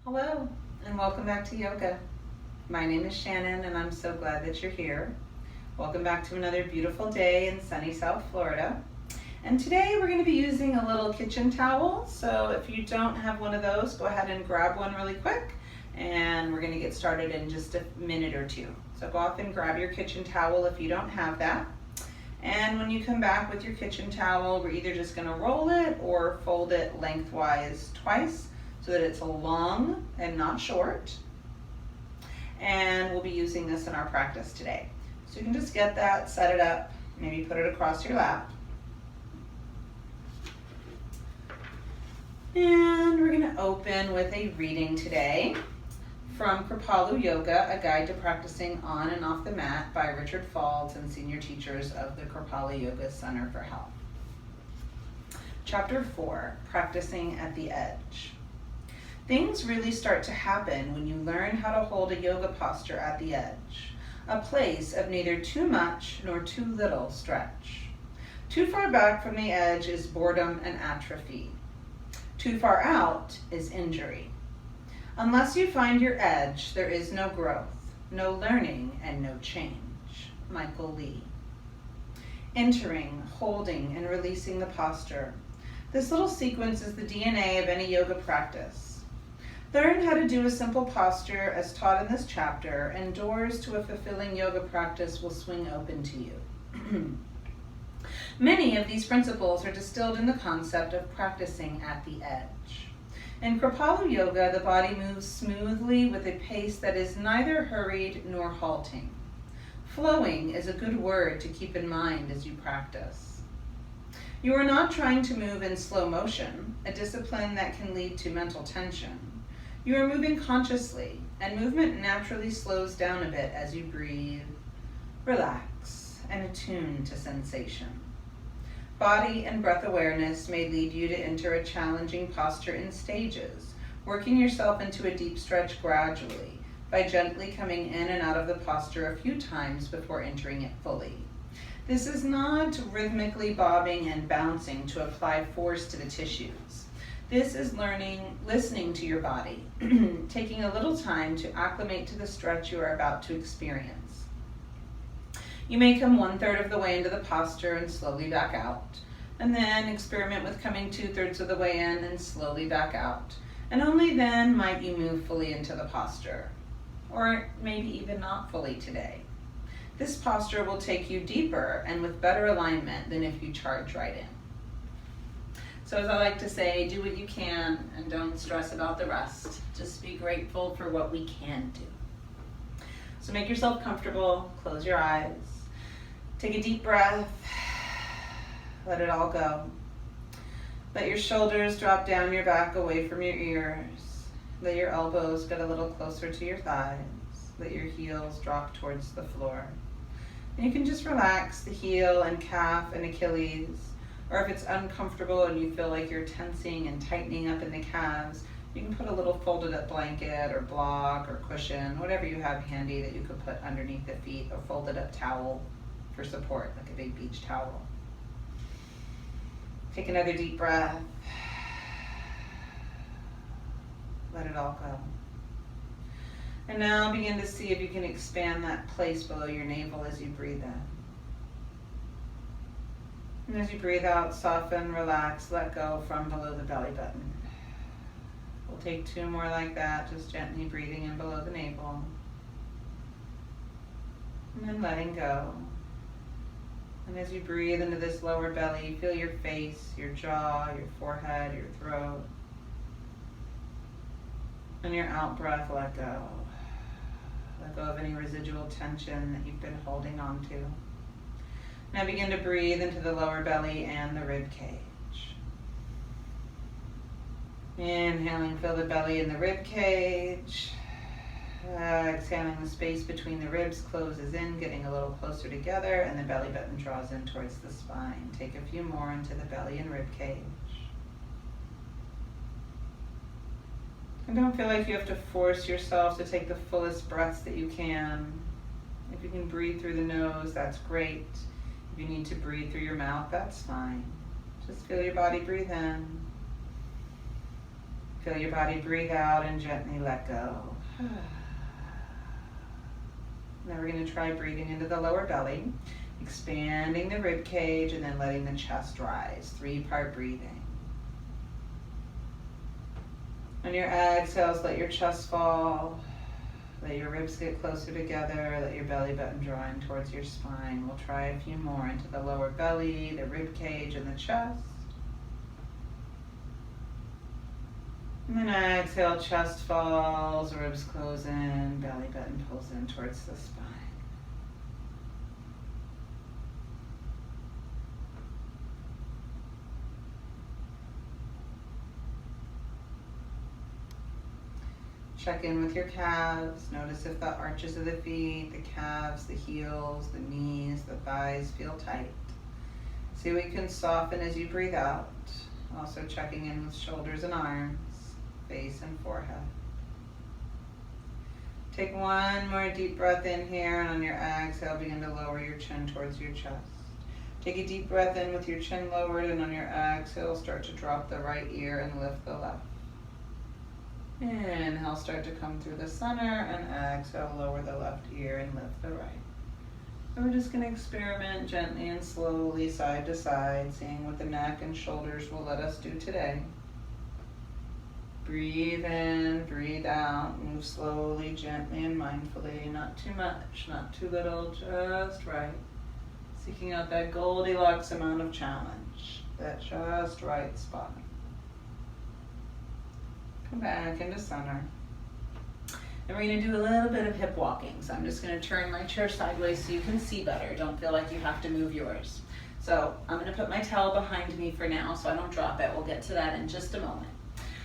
Hello, and welcome back to yoga. My name is Shannon, and I'm so glad that you're here. Welcome back to another beautiful day in sunny South Florida. And today we're going to be using a little kitchen towel. So if you don't have one of those, go ahead and grab one really quick, and we're going to get started in just a minute or two. So go off and grab your kitchen towel if you don't have that. And when you come back with your kitchen towel, we're either just going to roll it or fold it lengthwise twice, so that it's long and not short. And we'll be using this in our practice today. So you can just get that, set it up, maybe put it across your lap. And we're gonna open with a reading today from Kripalu Yoga, a guide to practicing on and off the mat by Richard Faulds and senior teachers of the Kripalu Yoga Center for Health. Chapter 4, Practicing at the Edge. Things really start to happen when you learn how to hold a yoga posture at the edge, a place of neither too much nor too little stretch. Too far back from the edge is boredom and atrophy. Too far out is injury. Unless you find your edge, there is no growth, no learning, and no change. Michael Lee. Entering, holding, and releasing the posture. This little sequence is the DNA of any yoga practice. Learn how to do a simple posture as taught in this chapter, and doors to a fulfilling yoga practice will swing open to you. Many of these principles are distilled in the concept of practicing at the edge. In Kripalu Yoga, the body moves smoothly with a pace that is neither hurried nor halting. Flowing is a good word to keep in mind as you practice. You are not trying to move in slow motion, a discipline that can lead to mental tension. You are moving consciously, and movement naturally slows down a bit as you breathe, relax, and attune to sensation. Body and breath awareness may lead you to enter a challenging posture in stages, working yourself into a deep stretch gradually by gently coming in and out of the posture a few times before entering it fully. This is not rhythmically bobbing and bouncing to apply force to the tissues. This is listening to your body, taking a little time to acclimate to the stretch you are about to experience. You may come 1/3 of the way into the posture and slowly back out, and then experiment with coming 2/3 of the way in and slowly back out, and only then might you move fully into the posture, or maybe even not fully today. This posture will take you deeper and with better alignment than if you charge right in. So as I like to say, do what you can and don't stress about the rest. Just be grateful for what we can do. So make yourself comfortable, close your eyes, take a deep breath, let it all go. Let your shoulders drop down your back away from your ears. Let your elbows get a little closer to your thighs. Let your heels drop towards the floor. And you can just relax the heel and calf and Achilles. Or if it's uncomfortable and you feel like you're tensing and tightening up in the calves, you can put a little folded up blanket or block or cushion, whatever you have handy that you could put underneath the feet, or folded up towel for support, like a big beach towel. Take another deep breath. Let it all go. And now begin to see if you can expand that place below your navel as you breathe in. And as you breathe out, soften, relax, let go from below the belly button. We'll take 2 more like that, just gently breathing in below the navel. And then letting go. And as you breathe into this lower belly, feel your face, your jaw, your forehead, your throat. And your out breath, let go. Let go of any residual tension that you've been holding on to. Now begin to breathe into the lower belly and the rib cage. Inhaling, fill the belly and the rib cage. Exhaling, the space between the ribs closes in, getting a little closer together, and the belly button draws in towards the spine. Take a few more into the belly and rib cage. And don't feel like you have to force yourself to take the fullest breaths that you can. If you can breathe through the nose, that's great. If you need to breathe through your mouth, that's fine. Just feel your body breathe in. Feel your body breathe out and gently let go. Now we're going to try breathing into the lower belly, expanding the rib cage and then letting the chest rise. 3-part breathing. On your exhales, let your chest fall. Let your ribs get closer together. Let your belly button draw in towards your spine. We'll try a few more into the lower belly, the rib cage, and the chest. And then exhale, chest falls, ribs close in, belly button pulls in towards the spine. Check in with your calves. Notice if the arches of the feet, the calves, the heels, the knees, the thighs feel tight. See what you can soften as you breathe out. Also checking in with shoulders and arms, face and forehead. Take one more deep breath in here, and on your exhale, begin to lower your chin towards your chest. Take a deep breath in with your chin lowered, and on your exhale, start to drop the right ear and lift the left. Inhale, start to come through the center, and exhale, lower the left ear and lift the right. And we're just going to experiment gently and slowly, side to side, seeing what the neck and shoulders will let us do today. Breathe in, breathe out, move slowly, gently, and mindfully. Not too much, not too little, just right. Seeking out that Goldilocks amount of challenge, that just right spot. Come back into center. And we're going to do a little bit of hip walking. So I'm just going to turn my chair sideways so you can see better. Don't feel like you have to move yours. So I'm going to put my towel behind me for now so I don't drop it. We'll get to that in just a moment.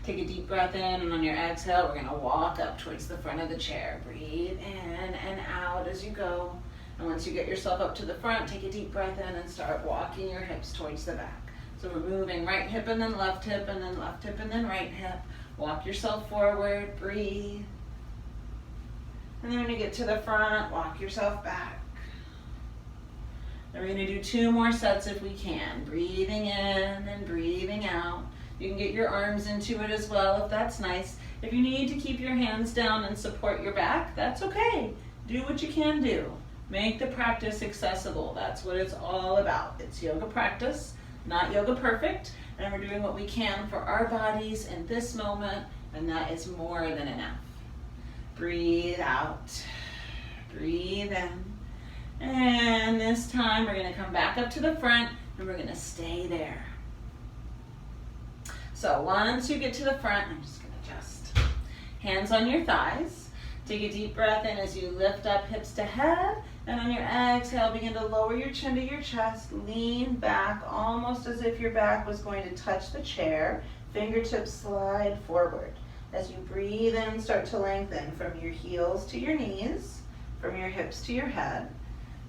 Take a deep breath in, and on your exhale, we're going to walk up towards the front of the chair. Breathe in and out as you go. And once you get yourself up to the front, take a deep breath in and start walking your hips towards the back. So we're moving right hip and then left hip and then left hip and then right hip. Walk yourself forward, breathe. And then when you get to the front, walk yourself back. And we're going to do 2 more sets if we can. Breathing in and breathing out. You can get your arms into it as well if that's nice. If you need to keep your hands down and support your back, that's okay. Do what you can do. Make the practice accessible. That's what it's all about. It's yoga practice, not yoga perfect. And we're doing what we can for our bodies in this moment, and that is more than enough. Breathe out. Breathe in. And this time we're going to come back up to the front, and we're going to stay there. So once you get to the front, I'm just going to adjust. Hands on your thighs. Take a deep breath in as you lift up hips to head. And on your exhale, begin to lower your chin to your chest. Lean back almost as if your back was going to touch the chair. Fingertips slide forward. As you breathe in, start to lengthen from your heels to your knees, from your hips to your head.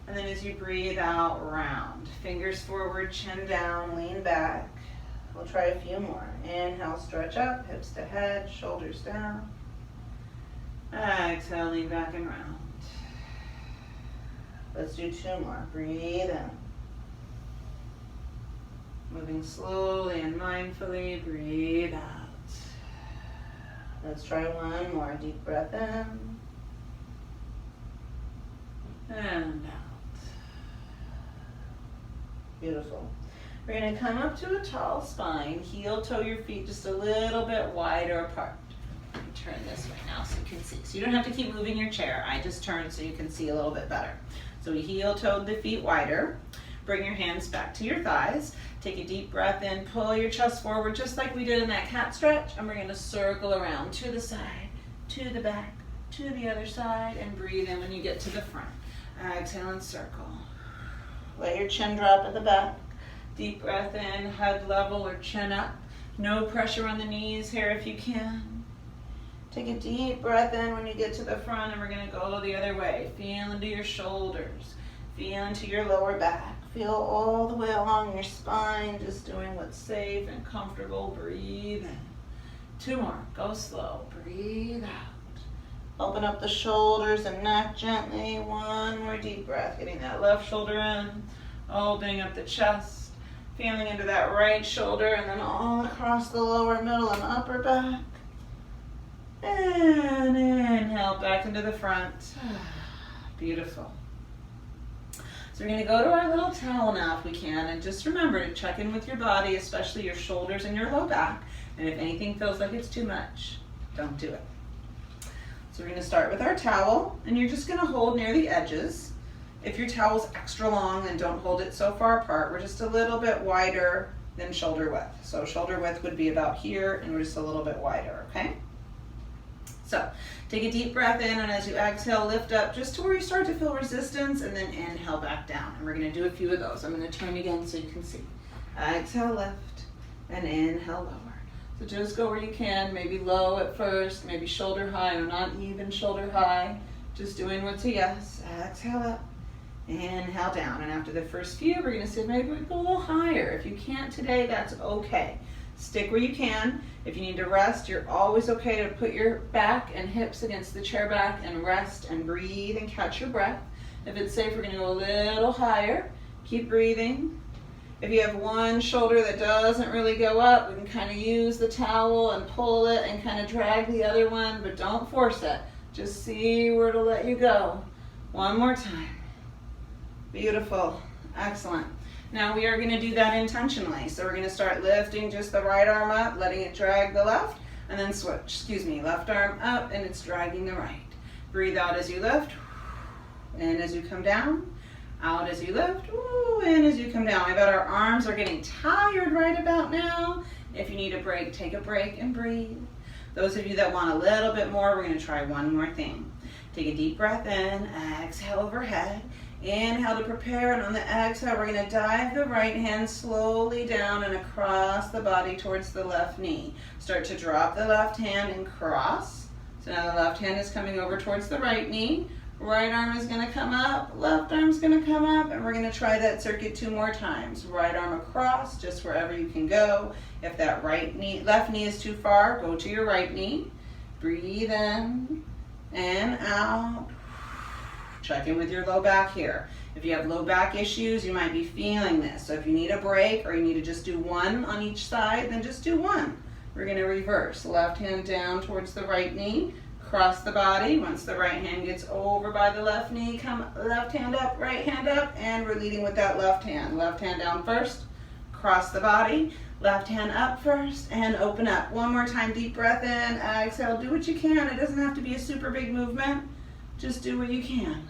And then as you breathe out, round. Fingers forward, chin down, lean back. We'll try a few more. Inhale, stretch up, hips to head, shoulders down. Exhale, lean back and round. Let's do 2 more. Breathe in. Moving slowly and mindfully, breathe out. Let's try 1 more. Deep breath in. And out. Beautiful. We're going to come up to a tall spine, heel toe your feet just a little bit wider apart. Let me turn this way now so you can see. So you don't have to keep moving your chair. I just turned so you can see a little bit better. So we heel toed the feet wider. Bring your hands back to your thighs. Take a deep breath in, pull your chest forward just like we did in that cat stretch. And we're going to circle around to the side, to the back, to the other side, and breathe in when you get to the front. Exhale and circle. Let your chin drop at the back. Deep breath in, head level or chin up. No pressure on the knees here if you can. Take a deep breath in when you get to the front, and we're going to go the other way. Feel into your shoulders. Feel into your lower back. Feel all the way along your spine, just doing what's safe and comfortable. Breathe in. 2 more. Go slow. Breathe out. Open up the shoulders and neck gently. 1 more deep breath. Getting that left shoulder in. Opening up the chest. Feeling into that right shoulder and then all across the lower, middle, and upper back. And inhale back into the front. Beautiful. So we're going to go to our little towel now if we can, and just remember to check in with your body, especially your shoulders and your low back. And if anything feels like it's too much, don't do it. So we're going to start with our towel, and you're just going to hold near the edges. If your towel's extra long, then don't hold it so far apart. We're just a little bit wider than shoulder width. So shoulder width would be about here, and we're just a little bit wider, okay? So take a deep breath in, and as you exhale, lift up just to where you start to feel resistance, and then inhale back down. And we're going to do a few of those. I'm going to turn again so you can see. Exhale, lift, and inhale, lower. So just go where you can, maybe low at first, maybe shoulder high or not even shoulder high. Just doing what's a yes. Exhale up, inhale down. And after the first few, we're going to say maybe we go a little higher. If you can't today, that's okay. Stick where you can. If you need to rest, you're always okay to put your back and hips against the chair back and rest and breathe and catch your breath. If it's safe, we're going to go a little higher. Keep breathing. If you have one shoulder that doesn't really go up, we can kind of use the towel and pull it and kind of drag the other one, but don't force it. Just see where to let you go. One more time. Beautiful. Excellent. Now we are going to do that intentionally. So we're going to start lifting just the right arm up, letting it drag the left, and then switch. Left arm up, and it's dragging the right. Breathe out as you lift, in as you come down, out as you lift, in as you come down. I bet our arms are getting tired right about now. If you need a break, take a break and breathe. Those of you that want a little bit more, we're going to try one more thing. Take a deep breath in, exhale overhead. Inhale to prepare, and on the exhale, we're going to dive the right hand slowly down and across the body towards the left knee. Start to drop the left hand and cross. So now the left hand is coming over towards the right knee. Right arm is going to come up, left arm is going to come up, and we're going to try that circuit 2 more times. Right arm across, just wherever you can go. If that left knee is too far, go to your right knee. Breathe in and out. Check in with your low back here. If you have low back issues, you might be feeling this. So if you need a break or you need to just do one on each side, then just do one. We're going to reverse. Left hand down towards the right knee. Cross the body. Once the right hand gets over by the left knee, come left hand up, right hand up, and we're leading with that left hand. Left hand down first. Cross the body. Left hand up first and open up. One more time, deep breath in. Exhale. Do what you can. It doesn't have to be a super big movement. Just do what you can.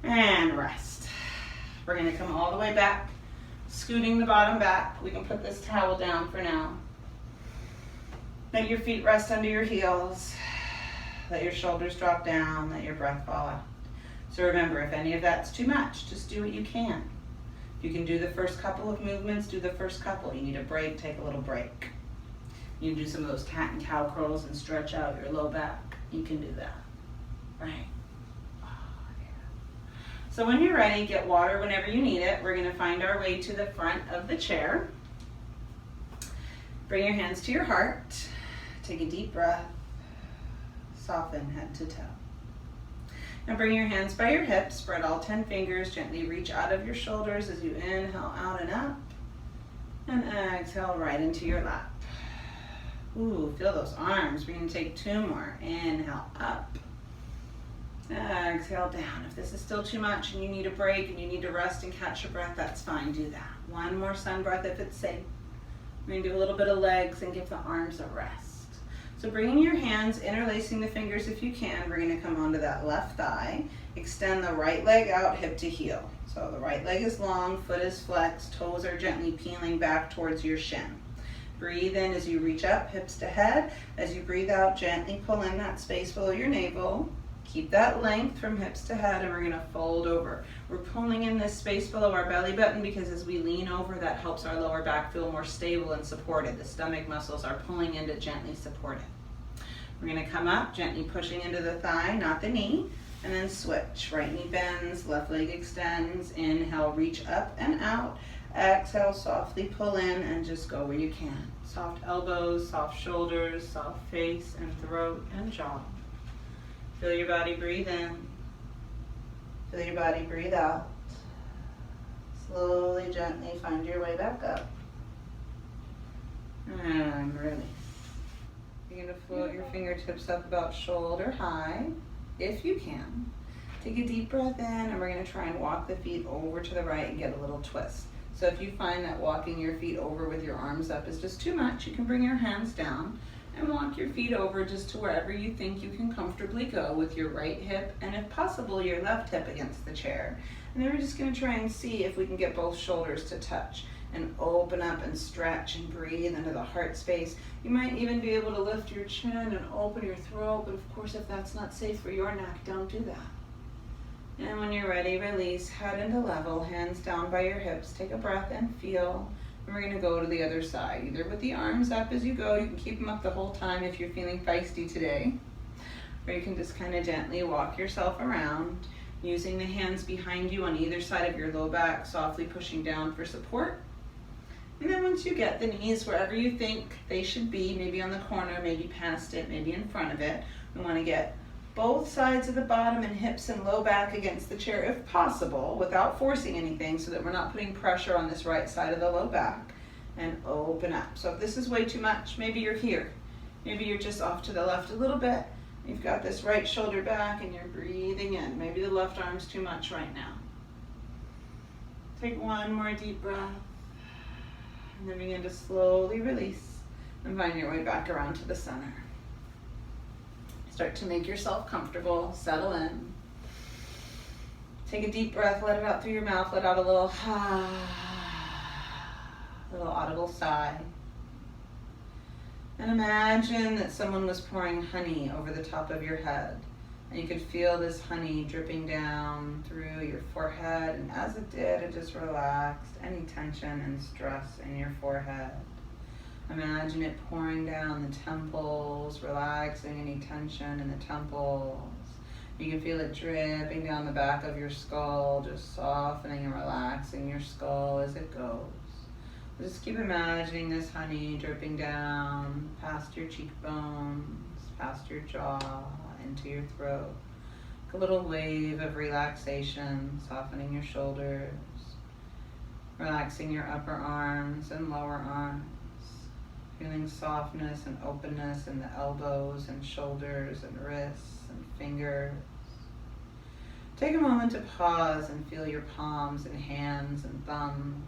And rest. We're going to come all the way back, scooting the bottom back. We can put this towel down for now. Let your feet rest under your heels. Let your shoulders drop down. Let your breath fall out. So remember, if any of that's too much, just do what you can. If you can do the first couple of movements, do the first couple. You need a break, take a little break. You can do some of those cat and cow curls and stretch out your low back. You can do that. Right. Oh, yeah. So when you're ready, get water whenever you need it. We're going to find our way to the front of the chair. Bring your hands to your heart. Take a deep breath. Soften head to toe. Now bring your hands by your hips. Spread all 10 fingers. Gently reach out of your shoulders as you inhale out and up. And exhale right into your lap. Ooh, feel those arms. We're going to take 2 more. Inhale up. Exhale down. If this is still too much and you need a break and you need to rest and catch your breath, that's fine. Do that. One more sun breath if it's safe. We're going to do a little bit of legs and give the arms a rest. So bringing your hands, interlacing the fingers if you can, we're going to come onto that left thigh. Extend the right leg out, hip to heel. So the right leg is long, foot is flexed, toes are gently peeling back towards your shin. Breathe in as you reach up, hips to head. As you breathe out, gently pull in that space below your navel. Keep that length from hips to head, and we're going to fold over. We're pulling in this space below our belly button because as we lean over, that helps our lower back feel more stable and supported. The stomach muscles are pulling in to gently support it. We're going to come up, gently pushing into the thigh, not the knee, and then switch. Right knee bends, left leg extends. Inhale, reach up and out. Exhale, softly pull in and just go where you can. Soft elbows, soft shoulders, soft face and throat and jaw. Feel your body breathe in. Feel your body breathe out. Slowly, gently find your way back up. And release. Begin to float your fingertips up about shoulder high, if you can. Take a deep breath in, and we're going to try and walk the feet over to the right and get a little twist. So if you find that walking your feet over with your arms up is just too much, you can bring your hands down and walk your feet over just to wherever you think you can comfortably go with your right hip and, if possible, your left hip against the chair. And then we're just going to try and see if we can get both shoulders to touch and open up and stretch and breathe into the heart space. You might even be able to lift your chin and open your throat, but of course, if that's not safe for your neck, don't do that. And when you're ready, release, head into level, hands down by your hips. Take a breath and feel. And we're going to go to the other side, either with the arms up as you go. You can keep them up the whole time if you're feeling feisty today. Or you can just kind of gently walk yourself around, using the hands behind you on either side of your low back, softly pushing down for support. And then once you get the knees wherever you think they should be, maybe on the corner, maybe past it, maybe in front of it, we want to get both sides of the bottom and hips and low back against the chair if possible, without forcing anything, so that we're not putting pressure on this right side of the low back. And open up. So if this is way too much, maybe you're here. Maybe you're just off to the left a little bit. You've got this right shoulder back and you're breathing in. Maybe the left arm's too much right now. Take one more deep breath. And then begin to slowly release and find your way back around to the center. Start to make yourself comfortable, settle in. Take a deep breath, let it out through your mouth, let out a little little audible sigh. And imagine that someone was pouring honey over the top of your head. And you could feel this honey dripping down through your forehead. And as it did, it just relaxed any tension and stress in your forehead. Imagine it pouring down the temples, relaxing any tension in the temples. You can feel it dripping down the back of your skull, just softening and relaxing your skull as it goes. Just keep imagining this honey dripping down past your cheekbones, past your jaw, into your throat. A little wave of relaxation, softening your shoulders, relaxing your upper arms and lower arms, feeling softness and openness in the elbows and shoulders and wrists and fingers. Take a moment to pause and feel your palms and hands and thumbs.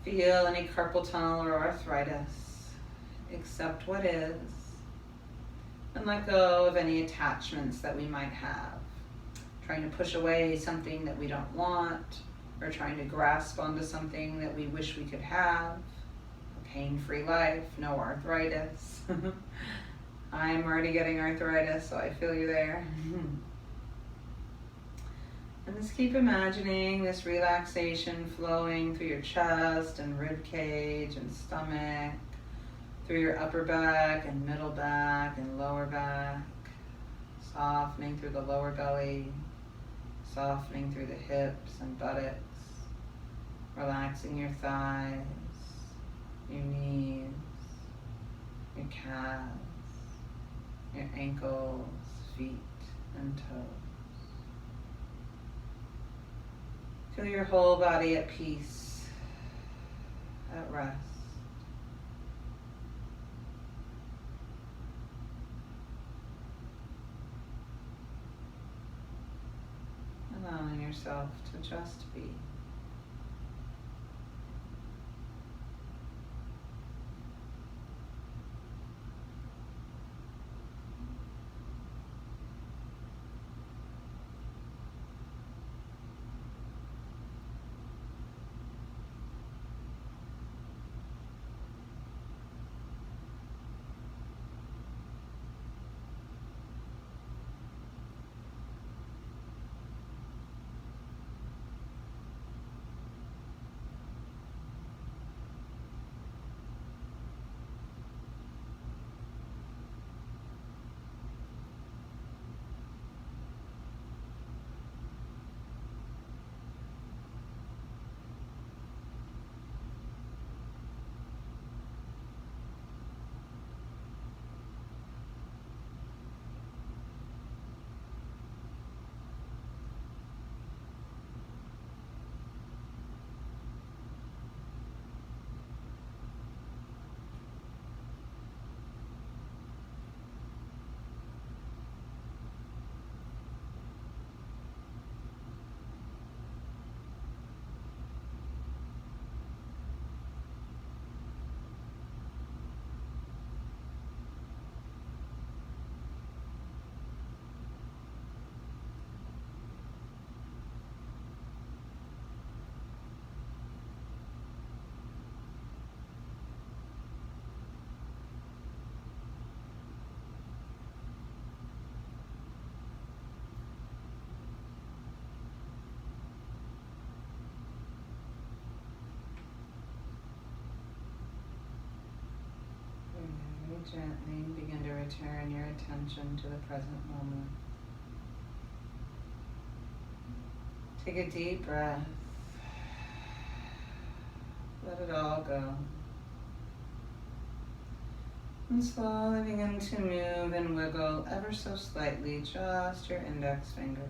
Feel any carpal tunnel or arthritis. Accept what is. And let go of any attachments that we might have. Trying to push away something that we don't want, or trying to grasp onto something that we wish we could have. A pain-free life, no arthritis. I'm already getting arthritis, so I feel you there. And just keep imagining this relaxation flowing through your chest and rib cage and stomach, through your upper back and middle back and lower back, softening through the lower belly, softening through the hips and buttocks, relaxing your thighs, your knees, your calves, your ankles, feet, and toes. Feel your whole body at peace, at rest. Allowing yourself to just be. gently begin to return your attention to the present moment. Take a deep breath. Let it all go. And slowly begin to move and wiggle ever so slightly, just your index fingers.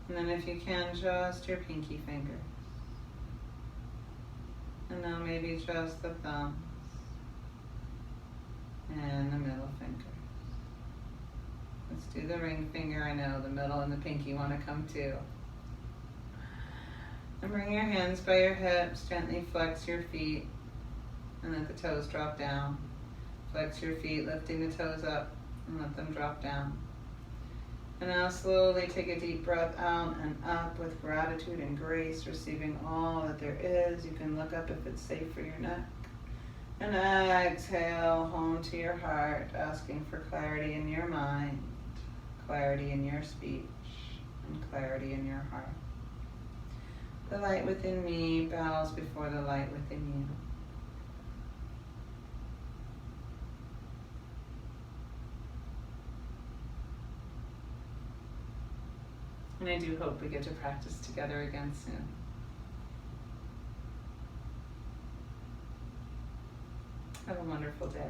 And then if you can, just your pinky fingers. And now maybe just the thumbs and the middle finger. Let's do the ring finger. I know the middle and the pinky want to come too. And bring your hands by your hips, gently flex your feet and let the toes drop down. Flex your feet, lifting the toes up and let them drop down. And now slowly take a deep breath out and up with gratitude and grace, receiving all that there is. You can look up if it's safe for your neck. And exhale home to your heart, asking for clarity in your mind, clarity in your speech, and clarity in your heart. The light within me bows before the light within you. And I do hope we get to practice together again soon. Have a wonderful day.